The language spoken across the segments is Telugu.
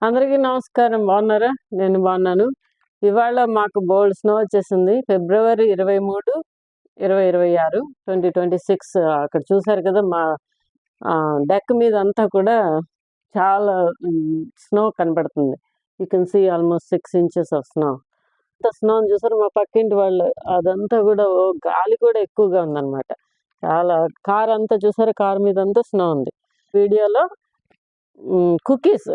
అందరికీ నమస్కారం. బాగున్నారా? నేను బాగున్నాను. ఇవాళ మాకు బోల్డ్ స్నో వచ్చేసింది. ఫిబ్రవరి 23, 2026, 2026 అక్కడ చూసారు కదా! మా డెక్ మీద అంతా కూడా చాలా స్నో కనపడుతుంది. You can see almost 6 inches of snow. అంత స్నోని చూసారు మా పక్కింటి వాళ్ళు. అదంతా కూడా గాలి కూడా ఎక్కువగా ఉందన్నమాట. చాలా కార్ అంతా చూసారా? కార్ మీద అంతా స్నో ఉంది. వీడియోలో కుకీస్,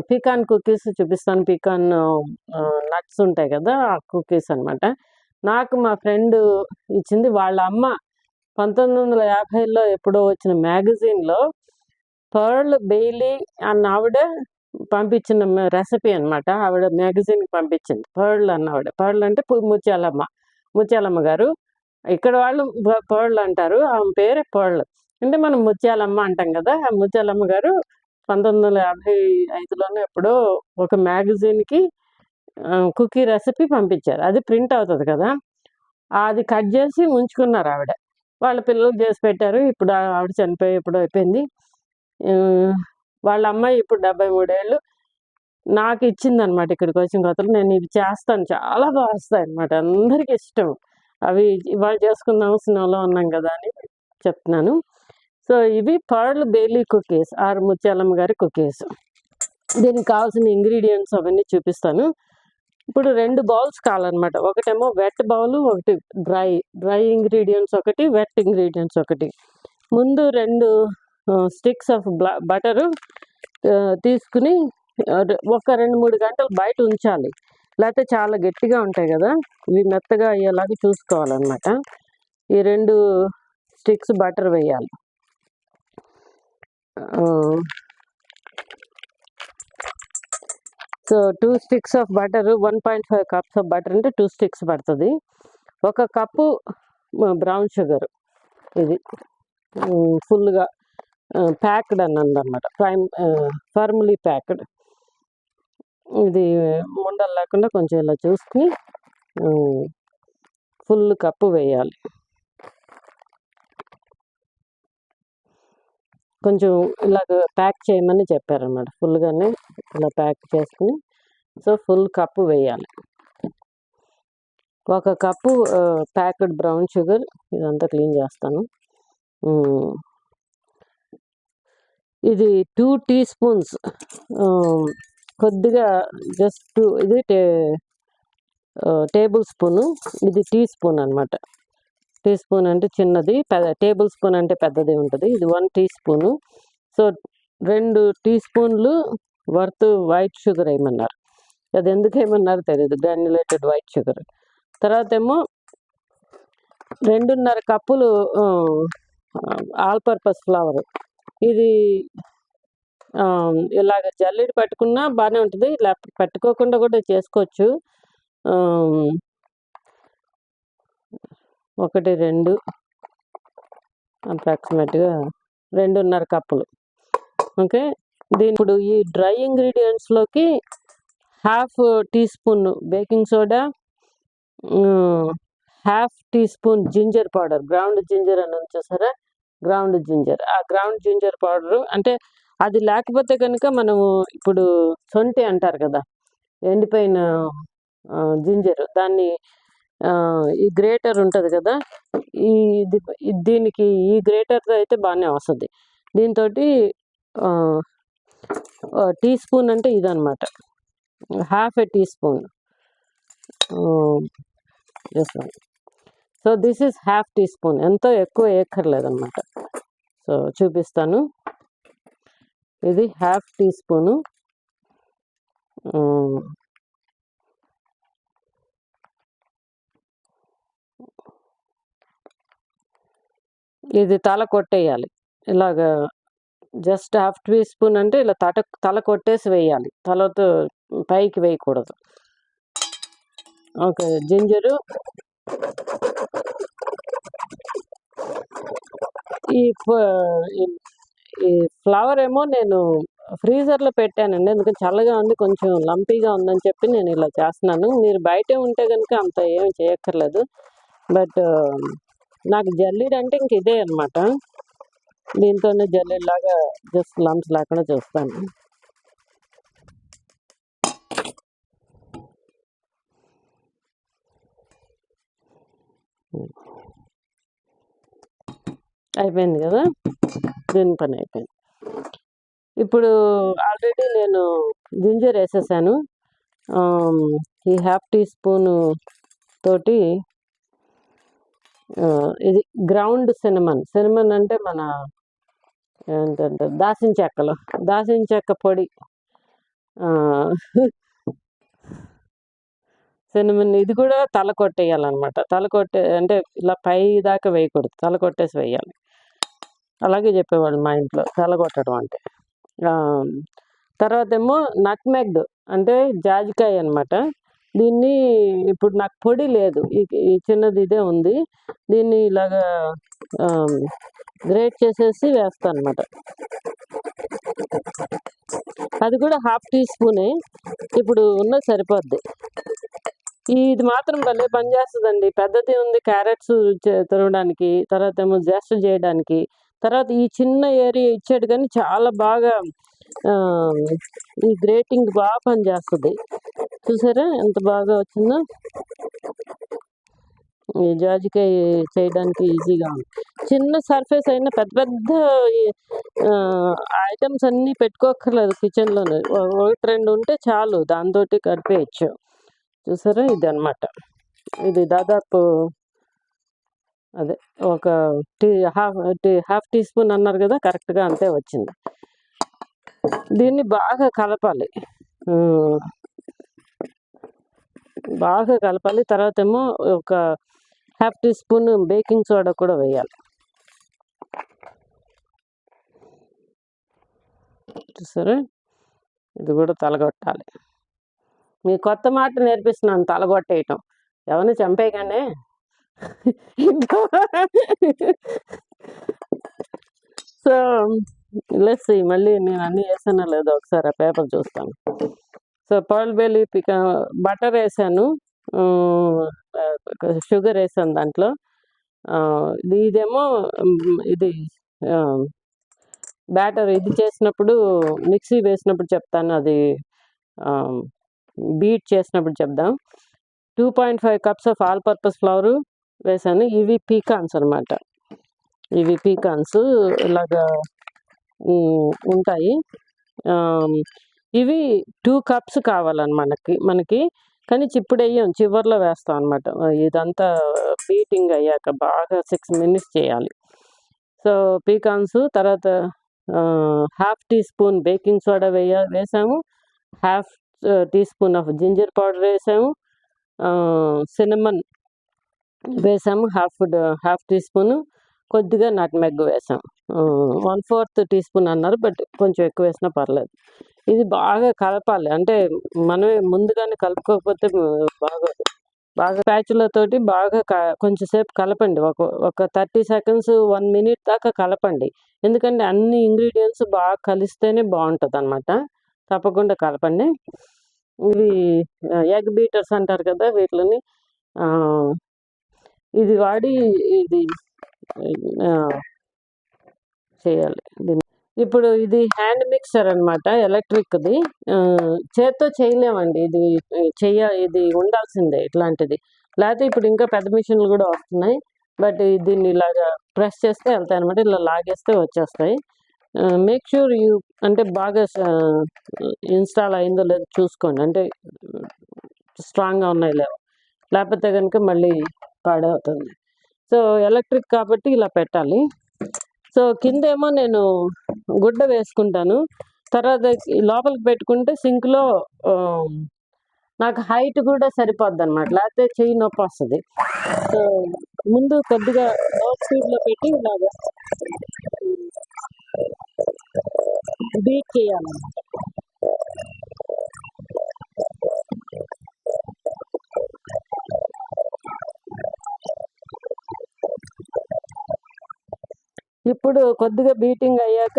పీకాన్ కుకీస్ చూపిస్తాను. పీకాన్ నట్స్ ఉంటాయి కదా, ఆ కుకీస్ అనమాట. నాకు మా ఫ్రెండ్ ఇచ్చింది. వాళ్ళ అమ్మ 1950లో ఎప్పుడో వచ్చిన మ్యాగజైన్లో పర్ల్ బెయిలీ అన్న ఆవిడ పంపించిన రెసిపీ అనమాట. ఆవిడ మ్యాగజైన్కి పంపించింది. పర్ల్ అన్న ఆవిడ. పర్ల్ అంటే ముత్యాలమ్మ గారు. ఇక్కడ వాళ్ళు పర్ల్ అంటారు. ఆమె పేరే పర్ల్. అంటే మనం ముత్యాలమ్మ అంటాం కదా. ఆ ముత్యాలమ్మ గారు 1955లోనే ఎప్పుడో ఒక మ్యాగజైన్కి కుకీ రెసిపీ పంపించారు. అది ప్రింట్ అవుతుంది కదా, అది కట్ చేసి ఉంచుకున్నారు ఆవిడ. వాళ్ళ పిల్లలు చేసి పెట్టారు. ఇప్పుడు ఆవిడ చనిపోయి ఎప్పుడో అయిపోయింది. వాళ్ళ అమ్మాయి ఇప్పుడు 73 ఏళ్ళు. నాకు ఇచ్చిందనమాట. ఇక్కడికి వచ్చిన కొత్తలో నేను ఇవి చేస్తాను, చాలా బాగా వస్తాయి అనమాట. అందరికీ ఇష్టం. అవి ఇవాళ చేసుకుందాం, స్నోలో ఉన్నాం కదా అని చెప్తున్నాను. సో ఇవి Pearl Bailey cookies, or Mutyalamma గారి కుకీస్. దీనికి కావాల్సిన ఇంగ్రీడియంట్స్ అవన్నీ చూపిస్తాను. ఇప్పుడు 2 బౌల్స్ కావాలన్నమాట. ఒకటేమో వెట్ బౌల్, ఒకటి డ్రై ఇంగ్రీడియంట్స్ ఒకటి, వెట్ ఇంగ్రీడియంట్స్ ఒకటి. ముందు 2 స్టిక్స్ ఆఫ్ బటరు తీసుకుని ఒక 2-3 గంటలు బయట ఉంచాలి. లేకపోతే చాలా గట్టిగా ఉంటాయి కదా, ఇవి మెత్తగా అయ్యేలాగా చూసుకోవాలన్నమాట. ఈ 2 స్టిక్స్ బటర్ వేయాలి. So 2 sticks of butter, 1.5 cups of butter అంటే 2 స్టిక్స్ పడుతుంది. 1 కప్పు బ్రౌన్ షుగర్. ఇది ఫుల్గా ప్యాక్డ్ అన్నమాట, ఫర్మ్లీ ప్యాక్డ్. ఇది ఉండలు లేకుండా కొంచెం ఇలా చూసుకుని ఫుల్ కప్పు వేయాలి. కొంచెం ఇలాగ ప్యాక్ చేయమని చెప్పారన్నమాట. ఫుల్గానే ఇలా ప్యాక్ చేసుకుని, సో ఫుల్ కప్పు వేయాలి. 1 కప్పు ప్యాక్డ్ బ్రౌన్ షుగర్. ఇదంతా క్లీన్ చేస్తాను. ఇది 2 టీ స్పూన్స్, కొద్దిగా జస్ట్ ఇది టేబుల్ స్పూను. ఇది టీ స్పూన్ అనమాట. టీ స్పూన్ అంటే చిన్నది, టేబుల్ స్పూన్ అంటే పెద్దది ఉంటుంది. ఇది 1 టీ స్పూను. సో 2 టీ స్పూన్లు వర్త్ వైట్ షుగర్ వేయమన్నారు. అది ఎందుకు వేయమన్నారు తెలియదు, గ్రాన్యులేటెడ్ వైట్ షుగర్. తర్వాత ఏమో 2.5 కప్పులు ఆల్ పర్పస్ ఫ్లవర్. ఇది ఇలాగ జల్లెడ పట్టుకున్నా బాగానే ఉంటుంది, లేకపోతే పట్టుకోకుండా కూడా చేసుకోవచ్చు. 1, 2 అప్రాక్సిమేట్గా 2.5 కప్పులు. ఓకే. ఇప్పుడు ఈ డ్రై ఇంగ్రీడియంట్స్లోకి 1/2 teaspoon baking soda, 1/2 teaspoon ginger powder, ground ginger అని చూసారా, గ్రౌండ్ జింజర్. ఆ గ్రౌండ్ జింజర్ పౌడరు అంటే అది లేకపోతే కనుక మనము ఇప్పుడు సొంటి అంటారు కదా, ఎండిపోయిన జింజర్, దాన్ని ఈ గ్రేటర్ ఉంటుంది కదా, దీనికి ఈ గ్రేటర్తో అయితే బాగానే వస్తుంది. దీంతో టీ స్పూన్ అంటే ఇదనమాట, 1/2 teaspoon. So this is 1/2 teaspoon. ఎంతో ఎక్కువ వేయక్కర్లేదన్నమాట. సో చూపిస్తాను. ఇది 1/2 టీ స్పూను. ఇది తల కొట్టేయాలి. ఇలాగా జస్ట్ 1/2 టీ స్పూన్ అంటే ఇలా తల కొట్టేసి వేయాలి, తలతో పైకి వేయకూడదు. ఓకే. జింజరు, ఈ ఫ్లవర్ ఏమో నేను ఫ్రీజర్లో పెట్టానండి, ఎందుకంటే చల్లగా ఉంది, కొంచెం లంపీగా ఉందని చెప్పి నేను ఇలా చేస్తున్నాను. మీరు బయటే ఉంటే కనుక అంత ఏమి చేయక్కర్లేదు. బట్ నాకు జల్లీడ్ అంటే ఇంక ఇదే అనమాట. దీంతోనే జల్లీలాగా జస్ట్ లంప్స్ లేకుండా చూస్తాను. అయిపోయింది కదా, దీని పని అయిపోయింది. ఇప్పుడు ఆల్రెడీ నేను జింజర్ వేసేసాను. ఈ ½ టీ స్పూను తోటి ఇది గ్రౌండ్ సినమన్ అంటే మన ఏంటంటే దాసిన చెక్క పొడి, సినమన్. ఇది కూడా తల కొట్టేయాలన్నమాట. తల కొట్టే అంటే ఇలా పై దాకా వేయకూడదు, తల కొట్టేసి వేయాలి. అలాగే చెప్పేవాళ్ళు మా ఇంట్లో తల కొట్టడం అంటే. తర్వాత ఏమో నట్మెగ్ అంటే జాజికాయ అనమాట. దీన్ని ఇప్పుడు నాకు పొడి లేదు, ఈ చిన్నది ఇదే ఉంది. దీన్ని ఇలాగా గ్రేట్ చేసేసి వేస్తాను అనమాట. అది కూడా ½ టీ స్పూనే, ఇప్పుడు ఉన్నది సరిపోద్ది. ఇది మాత్రం భలే పనిచేస్తుందండి. పెద్దది ఉంది క్యారెట్స్ తినడానికి, తర్వాత ఏమో జస్ట్ చేయడానికి, తర్వాత ఈ చిన్న ఏరియా ఇచ్చాడు కానీ చాలా బాగా ఈ గ్రేటింగ్ బాగా పనిచేస్తుంది. చూసారా ఎంత బాగా వచ్చిందో. ఈ జాజికాయ చేయడానికి ఈజీగా ఉంది. చిన్న సర్ఫేస్ అయినా పెద్ద పెద్ద ఐటమ్స్ అన్నీ పెట్టుకోక్కర్లేదు కిచెన్లోనే, 1-2 ఉంటే చాలు, దాంతో కడిపేయచ్చు. చూసారా, ఇది అనమాట. ఇది దాదాపు అదే ఒక ½ టీ స్పూన్ అన్నారు కదా, కరెక్ట్గా అంతే వచ్చింది. దీన్ని బాగా కలపాలి, తర్వాత ఏమో ఒక ½ టీ స్పూన్ బేకింగ్ సోడా కూడా వేయాలి. చూసారా, ఇది కూడా తలగొట్టాలి. మీ కొత్త మాట నేర్పిస్తున్నాను, తలగొట్టేయటం. ఎవరిని చంపేయగానే. సో లెట్స్ మళ్ళీ నేను అన్నీ వేసానో లేదో ఒకసారి ఆ పేపర్ చూస్తాను. సో పర్ల్ బెల్లీ బటర్ వేసాను, షుగర్ వేసాను దాంట్లో. ఇదేమో ఇది బ్యాటర్ ఇది చేసినప్పుడు, మిక్సీ వేసినప్పుడు చెప్తాను, అది బీట్ చేసినప్పుడు చెప్దాం. 2.5 cups of all purpose flower వేసాను. ఇవి పీకాన్స్ అనమాట. ఇవి పీకాన్స్ ఇలాగా ఉంటాయి. ఇవి 2 cups కావాలని మనకి కానీ ఇప్పుడు వేయం, చివరిలో వేస్తాం అనమాట. ఇదంతా బీటింగ్ అయ్యాక బాగా 6 minutes చేయాలి. సో పీకాన్స్, తర్వాత ½ టీ స్పూన్ బేకింగ్ సోడా వేసాము, ½ teaspoon of ginger powder వేసాము, సినమన్ వేసాము ½ టీ స్పూను, కొద్దిగా నట్మెగ్ వేసాం. 1/4 టీ స్పూన్ అన్నారు, బట్ కొంచెం ఎక్కువ వేసినా పర్లేదు. ఇది బాగా కలపాలి, అంటే మనమే ముందుగానే కలుపుకోకపోతే బాగా స్పాచులాతోటి బాగా కొంచెం సేపు కలపండి. ఒక 30 seconds 1 minute దాకా కలపండి. ఎందుకంటే అన్ని ఇంగ్రీడియంట్స్ బాగా కలిస్తేనే బాగుంటుంది అనమాట. తప్పకుండా కలపండి. ఇవి ఎగ్ బీటర్స్ అంటారు కదా, వీటిని ఇది వాడి ఇది చేయాలి. ఇప్పుడు ఇది హ్యాండ్ మిక్సర్ అనమాట, ఎలక్ట్రిక్ది. చేత్తో చేయలేమండి, ఇది ఉండాల్సిందే ఇట్లాంటిది. లేకపోతే ఇప్పుడు ఇంకా పెద్ద మిషన్లు కూడా వస్తున్నాయి, బట్ దీన్ని ఇలాగా ప్రెస్ చేస్తే వెళ్తాయి అనమాట, ఇలా లాగేస్తే వచ్చేస్తాయి. మేక్ షూర్ అంటే బాగా ఇన్స్టాల్ అయిందో లేదో చూసుకోండి, అంటే స్ట్రాంగ్గా ఉన్నాయి లేకపోతే కనుక మళ్ళీ పాడవుతుంది. సో ఎలక్ట్రిక్ కాబట్టి ఇలా పెట్టాలి. సో కిందేమో నేను గుడ్డ వేసుకుంటాను, తర్వాత లోపలికి పెట్టుకుంటే సింక్లో నాకు హైట్ కూడా సరిపోద్ది అనమాట, లేకపోతే చెయ్యి నొప్పి వస్తుంది. సో ముందు కొద్దిగా లో స్పీడ్లో పెట్టి ఇలాగా బీట్ చేయాలన్నమాట. ఇప్పుడు కొద్దిగా బీటింగ్ అయ్యాక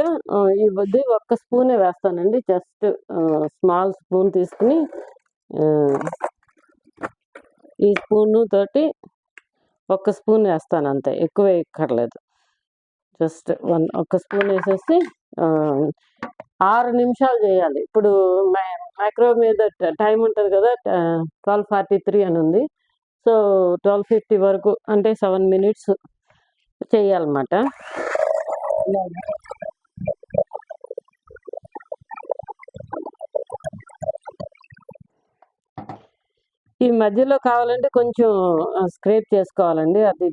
ఇది 1 స్పూనే వేస్తానండి. జస్ట్ స్మాల్ స్పూన్ తీసుకుని ఈ స్పూన్ తోటి 1 స్పూన్ వేస్తాను అంతే, ఎక్కువ ఎక్కర్లేదు. జస్ట్ 1 స్పూన్ వేసేసి 6 నిమిషాలు చేయాలి. ఇప్పుడు మైక్రో మీద టైం ఉంటుంది కదా, 12:43 అని ఉంది. సో 1250 వరకు అంటే 7 minutes చేయాలన్నమాట. ఈ మధ్యలో కావాలంటే కొంచెం స్క్రేప్ చేసుకోవాలండి. అది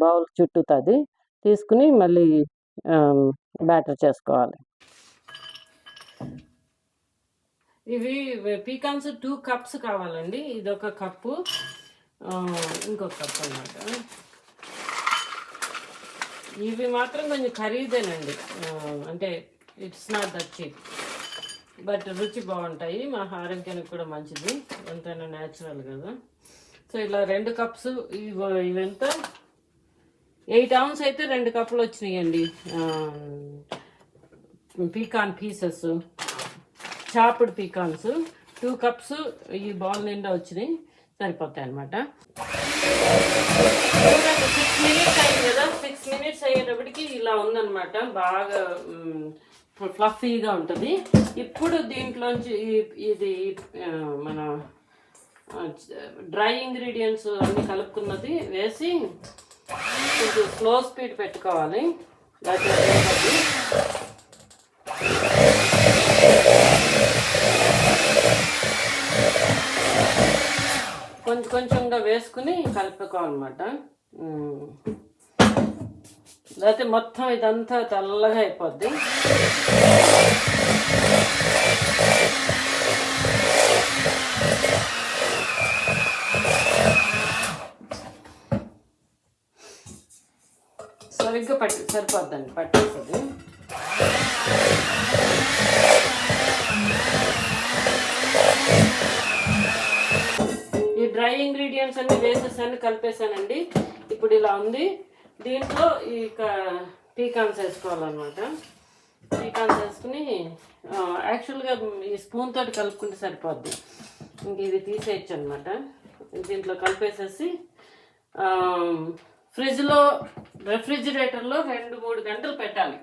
బౌల్ చుట్టూతది తీసుకుని మళ్ళీ బ్యాటర్ చేసుకోవాలి. ఇవి పీకాన్స్ 2 cups కావాలండి. ఇదొక కప్పు, ఇంకొక కప్ అన్నమాట. ఇవి మాత్రం కొంచెం ఖరీదేనండి, అంటే it's not that cheap, but రుచి బాగుంటాయి, మా ఆరోగ్యానికి కూడా మంచిది, ఎంతైనా న్యాచురల్ కదా. సో ఇలా 2 cups, ఇవెంత 8 ounce అయితే 2 కప్పులు వచ్చినాయండి. పీకాన్ పీసెస్, చాప్డ్ పీకాన్స్ 2 cups ఈ బౌల్ నిండా వచ్చినాయి, సరిపోతాయి అనమాట. 6 minutes అయింది కదా. 6 minutes అయ్యేటప్పటికి ఇలా ఉందన్నమాట, బాగా ఫ్లఫీగా ఉంటుంది. ఇప్పుడు దీంట్లోంచి ఇది మన డ్రై ఇంగ్రీడియంట్స్ అన్నీ కలుపుకున్నది వేసి కొంచెం స్లో స్పీడ్ పెట్టుకోవాలి. కొంచెం కొంచెంగా వేసుకుని కలుపుకోవాలన్నమాట. లేకపోతే మొత్తం ఇదంతా తెల్లగా అయిపోద్ది. సరిగ్గా సరిపోద్దండి, పట్టేస్తుంది. ఈ డ్రై ఇంగ్రీడియంట్స్ అన్ని వేసేసాను, కలిపేసానండి. ఇప్పుడు ఇలా ఉంది. దీంట్లో ఈ పీకాన్స్ వేసుకోవాలన్నమాట. పీకాన్స్ వేసుకుని యాక్చువల్గా ఈ స్పూన్ తోటి కలుపుకుంటే సరిపోద్ది. ఇంక ఇది తీసేయచ్చు అనమాట. దీంట్లో కలిపేసేసి ఫ్రిడ్జ్లో, రెఫ్రిజిరేటర్లో 2-3 గంటలు పెట్టాలి.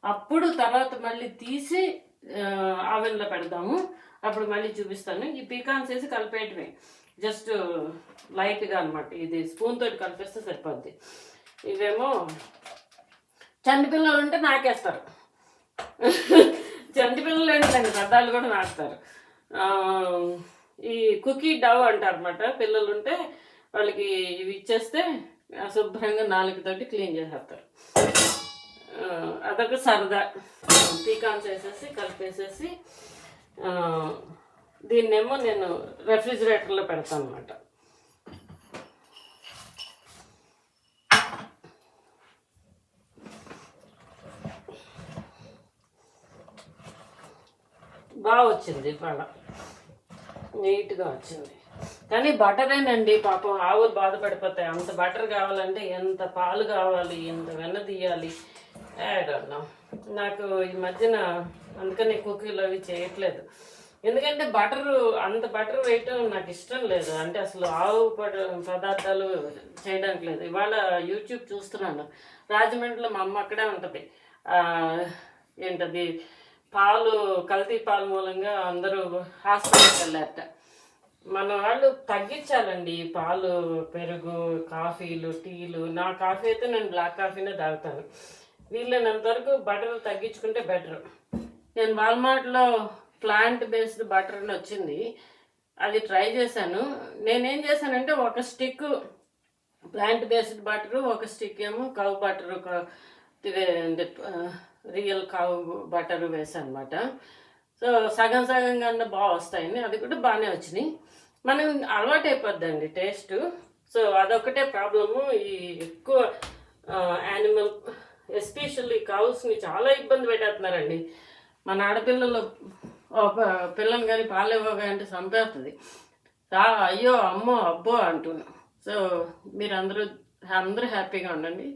అప్పుడు తర్వాత మళ్ళీ తీసి ఆవెన్లో పెడదాము. అప్పుడు మళ్ళీ చూపిస్తాను. ఈ పీకాన్స్ వేసి కలిపేయటమే, జస్ట్ లైట్గా అనమాట. ఇది స్పూన్ తోటి కలిపేస్తే సరిపోద్ది. ఇవేమో చంటి పిల్లలు ఉంటే నాకేస్తారు, చంటి పిల్లలు ఏంటండి, పెద్దవాళ్ళు కూడా నాకుతారు. ఈ కుకీ డవ్ అంటారు అనమాట. పిల్లలు ఉంటే వాళ్ళకి ఇవి ఇచ్చేస్తే శుభ్రంగా నాలుగుతోటి క్లీన్ చేసేస్తారు. అదొక సరదా. పీకాన్స్ వేసేసి కలిపేసేసి దీన్నేమో నేను రెఫ్రిజిరేటర్లో పెడతాను అనమాట. బాగా వచ్చింది, ఇవాళ నీట్గా వచ్చింది. కానీ బటరేనండి, పాపం ఆవులు బాధపడిపోతాయి. అంత బటర్ కావాలంటే ఎంత పాలు కావాలి, ఎంత వెన్న తీయాలి. ఏడన్నా నాకు ఈ మధ్యన అందుకని కుకీలు అవి చేయట్లేదు. ఎందుకంటే అంత బటర్ వేయటం నాకు ఇష్టం లేదు. అంటే అసలు ఆవు పదార్థాలు చేయడానికి లేదు. ఇవాళ యూట్యూబ్ చూస్తున్నాను, రాజమండ్రిలో మా అమ్మ అక్కడే ఉంటుంది. ఏంటది, పాలు కల్తీ పాలు మూలంగా అందరూ హాస్పిటల్కి వెళ్ళారట. మన వాళ్ళు తగ్గించాలండి పాలు, పెరుగు, కాఫీలు, టీలు. నా కాఫీ అయితే నేను బ్లాక్ కాఫీనే తాగుతాను. వీళ్ళైనంత వరకు బటర్ తగ్గించుకుంటే బెటర్. నేను వాల్మార్ట్లో ప్లాంట్ బేస్డ్ బటర్ అని వచ్చింది, అది ట్రై చేశాను. నేనేం చేశానంటే ఒక స్టిక్ ప్లాంట్ బేస్డ్ బటరు, ఒక స్టిక్ ఏమో కవ్ బటరు, రియల్ కవ్ బటర్ వేసాను అనమాట. సో సగం సగంగా బాగా వస్తాయని, అది కూడా బాగానే వచ్చినాయి. మనం అలవాటు అయిపోద్దండి టేస్ట్. సో అదొకటే ప్రాబ్లము. ఈ ఎక్కువ యానిమల్, ఎస్పెషల్లీ కౌస్ని చాలా ఇబ్బంది పెట్టేస్తున్నారండి. మన ఆడపిల్లలు పిల్లని కానీ పాలు ఇవ్వగా అంటే చంపేస్తుంది. అయ్యో అమ్మో అబ్బో అంటున్నాను. సో మీరు అందరూ హ్యాపీగా ఉండండి.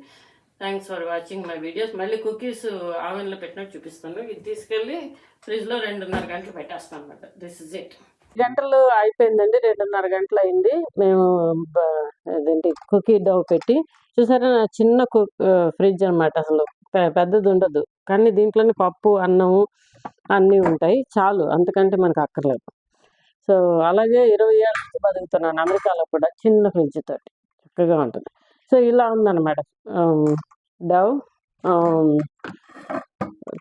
Thanks for watching my videos. మళ్ళీ కుకీస్ ఆవెన్లో పెట్టినట్టు చూపిస్తాను. ఇది తీసుకెళ్ళి ఫ్రిడ్జ్లో 2.5 గంటలు పెట్టేస్తాను అనమాట. This is it. గంటలు అయిపోయిందండి, 2.5 గంటలు అయింది. మేము అదేంటి కుకీ డౌ పెట్టి చూసారా, చిన్న ఫ్రిడ్జ్ అనమాట, అసలు పెద్దది ఉండదు. కానీ దీంట్లోనే పప్పు, అన్నము అన్నీ ఉంటాయి, చాలు, అంతకంటే మనకు అక్కర్లేదు. సో అలాగే 20 ఏళ్ళ నుంచి బతుకుతున్నాను అమెరికాలో కూడా, చిన్న ఫ్రిడ్జ్ తోటి చక్కగా ఉంటుంది. సో ఇలా ఉందన్నమాట డవ్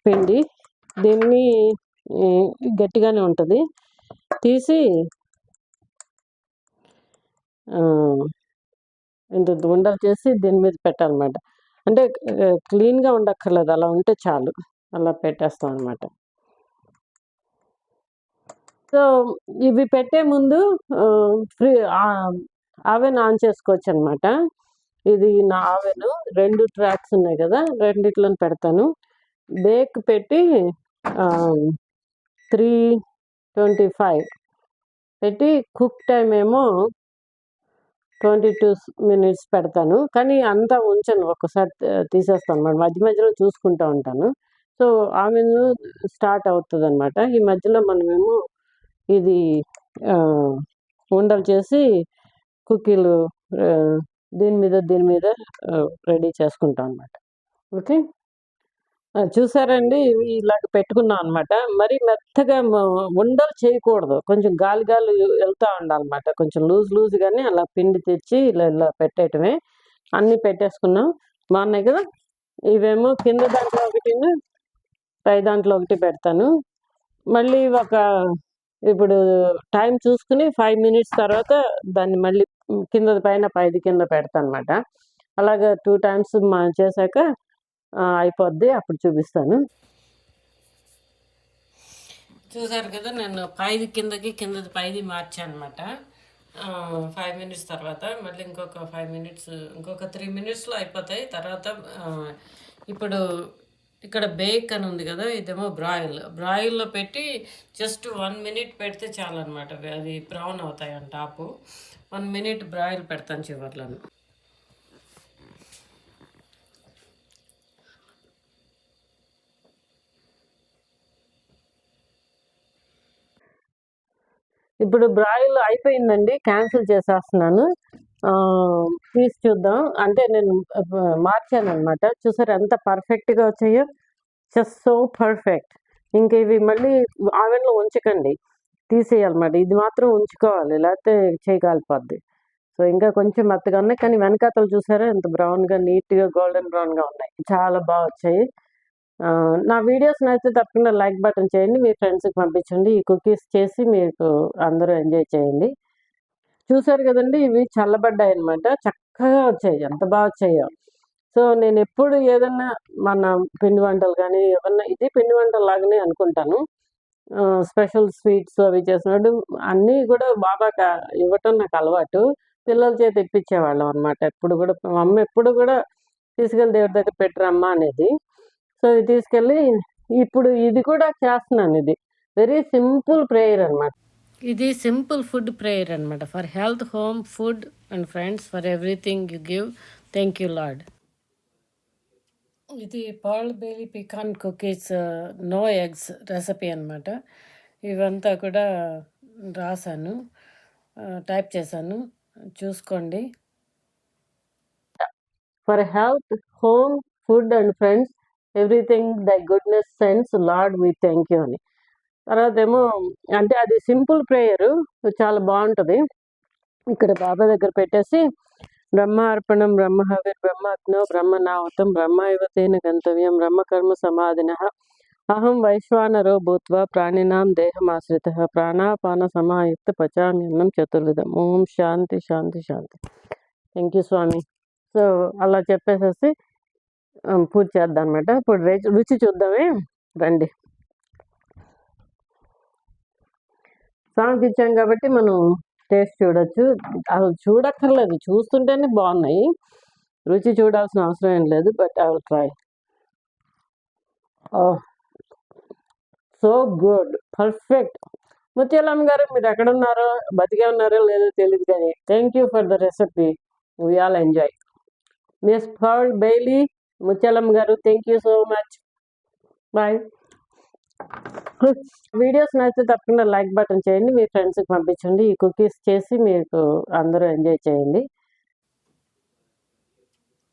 పిండి. దీన్ని గట్టిగానే ఉంటుంది, తీసి ఇంత ఉండలు చేసి దీని మీద పెట్టాలన్నమాట. అంటే క్లీన్గా ఉండక్కర్లేదు, అలా ఉంటే చాలు, అలా పెట్టేస్తాం అనమాట. సో ఇవి పెట్టే ముందు ఆవెన్ ఆన్ చేసుకోవచ్చు అనమాట. ఇది నా ఆవెన్, 2 ట్రాక్స్ ఉన్నాయి కదా, రెండిట్లో పెడతాను. బేక్ పెట్టి 325 పెట్టి, కుక్ టైం ఏమో 22 minutes పెడతాను. కానీ అంతా ఉంచను, ఒక్కసారి తీసేస్తాను అన్నమాట, మధ్య మధ్యలో చూసుకుంటూ ఉంటాను. సో ఆవెన్ స్టార్ట్ అవుతుంది అనమాట. ఈ మధ్యలో మనమేమో ఇది ఉండలు చేసి కుకీలు దీని మీద రెడీ చేసుకుంటాం అనమాట. ఓకే, చూసారండి, ఇలాగ పెట్టుకున్నాం అనమాట. మరి మెత్తగా ఉండలు చేయకూడదు, కొంచెం గాలి గాలి వెళ్తూ ఉండాలన్నమాట. కొంచెం లూజ్గానే అలా పిండి తెచ్చి ఇలా పెట్టేయటమే. అన్నీ పెట్టేసుకున్నాం, బాగున్నాయి కదా. ఇవేమో కింద దాంట్లో ఒకటి, పై దాంట్లో ఒకటి పెడతాను. మళ్ళీ ఇప్పుడు టైం చూసుకుని 5 minutes తర్వాత దాన్ని మళ్ళీ కింద పైన పైది కింద పెడతాను అనమాట. అలాగా 2 times చేశాక అయిపోద్ది, అప్పుడు చూపిస్తాను. చూసారు కదా, నేను పైది కిందకి, కిందది పైది మార్చాను అనమాట. 5 minutes తర్వాత మళ్ళీ ఇంకొక 5 minutes, ఇంకొక 3 minutesలో అయిపోతాయి. తర్వాత ఇప్పుడు ఇక్కడ బేక్ అని ఉంది కదా, ఇదేమో బ్రాయిల్లో పెట్టి జస్ట్ 1 minute పెడితే చాలన్నమాట. అది బ్రౌన్ అవుతాయి అని టాపు. 1 minute బ్రాయిల్ పెడతాను చివర్లో. ఇప్పుడు బ్రాయిల్ అయిపోయిందండి, క్యాన్సిల్ చేసేస్తున్నాను. తీసి చూద్దాం. అంటే నేను మార్చాను అనమాట. చూసారు ఎంత పర్ఫెక్ట్గా వచ్చాయో, జస్ట్ సో పర్ఫెక్ట్. ఇంక ఇవి మళ్ళీ ఆవెన్లో ఉంచకండి, తీసేయాలన్నమాట. ఇది మాత్రం ఉంచుకోవాలి, లేకపోతే చేయగలిపోద్ది. సో ఇంకా కొంచెం మెత్తగా ఉన్నాయి, కానీ వెనకాతలు చూసారా ఎంత బ్రౌన్గా, నీట్గా గోల్డెన్ బ్రౌన్గా ఉన్నాయి. చాలా బాగా వచ్చాయి. నా వీడియోస్ నచ్చితే తప్పకుండా లైక్ బటన్ చేయండి, మీ ఫ్రెండ్స్కి పంపించండి. ఈ కుకీస్ చేసి మీకు అందరూ ఎంజాయ్ చేయండి. చూసారు కదండి, ఇవి చల్లబడ్డాయి అనమాట, చక్కగా వచ్చాయి, ఎంత బాగా వచ్చాయో. సో నేను ఎప్పుడు ఏదన్నా మన పిండి వంటలు కానీ ఏమన్నా, ఇది పిండి వంటలు లాగానే అనుకుంటాను. స్పెషల్ స్వీట్స్ అవి చేసినప్పుడు అన్నీ కూడా బాబాకి ఇవ్వటం నాకు అలవాటు. పిల్లల చేతి ఇప్పించేవాళ్ళం అనమాట. ఎప్పుడు కూడా మా అమ్మ ఎప్పుడు కూడా తీసుకెళ్ళి దేవుడి దగ్గర పెట్టరమ్మా అనేది. సో ఇది తీసుకెళ్ళి ఇప్పుడు ఇది కూడా చేస్తున్నాను. ఇది వెరీ సింపుల్ ప్రేయర్ అనమాట. ఇది సింపుల్ ఫుడ్ ప్రేయర్ అనమాట. For health, home, food and friends, for everything you give, thank you Lord. ఇది Pearl Bailey pecan cookies no eggs recipe అనమాట. ఇవంతా కూడా రాశాను, టైప్ చేశాను, చూసుకోండి. For health, home, food and friends, everything thy goodness sends Lord we thank you అని. తర్వాత ఏమో అంటే అది సింపుల్ ప్రేయరు, చాలా బాగుంటుంది. ఇక్కడ బాబా దగ్గర పెట్టేసి బ్రహ్మార్పణం, బ్రహ్మహవిర్, బ్రహ్మాగ్నో, బ్రహ్మనాహుతం, బ్రహ్మైవతేన గంతవ్యం, బ్రహ్మకర్మ సమాధిన, అహం వైశ్వానరో భూత్వా ప్రాణినాం దేహమాశ్రిత, ప్రాణాపాన సమాయుక్త పచామ్యన్నం చతుర్విధం. ఓం శాంతి శాంతి శాంతి. థ్యాంక్ యూ స్వామి. సో అలా చెప్పేసేసి పూజ చేద్దాం అనమాట. ఇప్పుడు రుచి చూద్దామే రండి. సాంగ్కి ఇచ్చాం కాబట్టి మనం టేస్ట్ చూడొచ్చు. అసలు చూడక్కర్లేదు, చూస్తుంటేనే బాగున్నాయి, రుచి చూడాల్సిన అవసరం ఏం లేదు. But I will try. So good, perfect. Mutyalamma గారు, మీరు ఎక్కడున్నారో, బతికే ఉన్నారో లేదో తెలియదు, కానీ thank you for the recipe, we all enjoy. Miss Pearl Bailey, Mutyalamma గారు, thank you so much. Bye. Videos నచ్చితే తప్పకుండా లైక్ బటన్ చేయండి, మీ ఫ్రెండ్స్కి పంపించండి. ఈ కుకీస్ చేసి మీకు అందరూ ఎంజాయ్ చేయండి.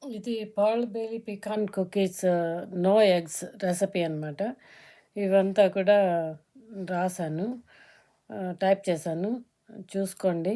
ఇది Pearl Bailey pecan cookies no eggs recipe అనమాట. ఇవంతా కూడా రాశాను, టైప్ చేశాను. చూసుకోండి.